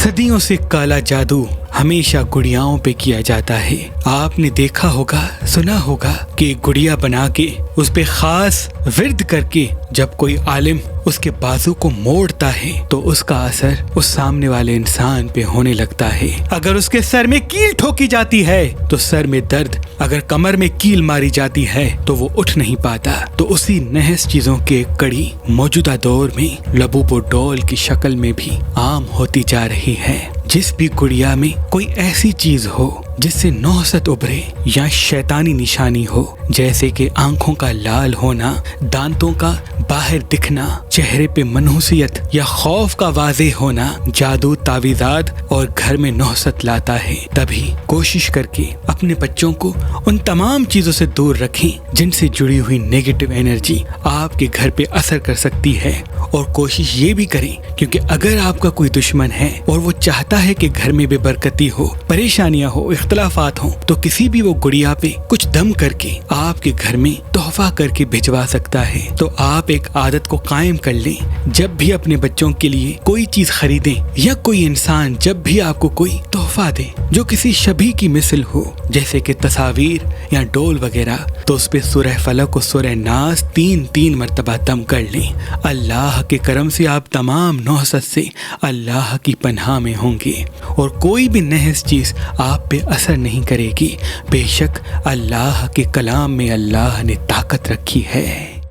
صدیوں سے کالا جادو ہمیشہ گڑیاؤں پہ کیا جاتا ہے۔ آپ نے دیکھا ہوگا، سنا ہوگا کہ ایک گڑیا بنا کے اس پہ خاص ورد کر کے جب کوئی عالم اس کے بازو کو موڑتا ہے تو اس کا اثر اس سامنے والے انسان پہ ہونے لگتا ہے۔ اگر اس کے سر میں کیل ٹھوکی جاتی ہے تو سر میں درد، اگر کمر میں کیل ماری جاتی ہے تو وہ اٹھ نہیں پاتا۔ تو اسی نحس چیزوں کے ایک کڑی موجودہ دور میں لبوبو ڈول کی شکل میں بھی عام ہوتی جا رہی ہے۔ جس بھی گڑیا میں کوئی ایسی چیز ہو جس سے نحوست ابھرے یا شیطانی نشانی ہو، جیسے کہ آنکھوں کا لال ہونا، دانتوں کا باہر دکھنا، چہرے پہ منحوسیت یا خوف کا واضح ہونا، جادو، تعویذات اور گھر میں نحوست لاتا ہے، تبھی کوشش کر کے اپنے بچوں کو ان تمام چیزوں سے دور رکھیں جن سے جڑی ہوئی نیگیٹو انرجی آپ کے گھر پہ اثر کر سکتی ہے۔ اور کوشش یہ بھی کریں، کیونکہ اگر آپ کا کوئی دشمن ہے اور وہ چاہتا ہے کہ گھر میں بے برکتی ہو، پریشانیاں ہو، اختلافات ہوں، تو کسی بھی وہ گڑیا پہ کچھ دم کر کے آپ کے گھر میں تحفہ کر کے بھجوا سکتا ہے۔ تو آپ ایک عادت کو قائم کر لیں، جب بھی اپنے بچوں کے لیے کوئی چیز خریدیں یا کوئی انسان جب بھی آپ کو کوئی تحفہ دے جو کسی شبیہ کی مثل ہو، جیسے کہ تصاویر یا ڈول وغیرہ، تو اس پہ سورہ فلق و سورہ ناس 3 مرتبہ دم کر لیں۔ اللہ کے کرم سے آپ تمام نحوست سے اللہ کی پناہ میں ہوں گے اور کوئی بھی نحس چیز آپ پہ اثر نہیں کرے گی۔ بے شک اللہ کے کلام میں اللہ نے طاقت رکھی ہے۔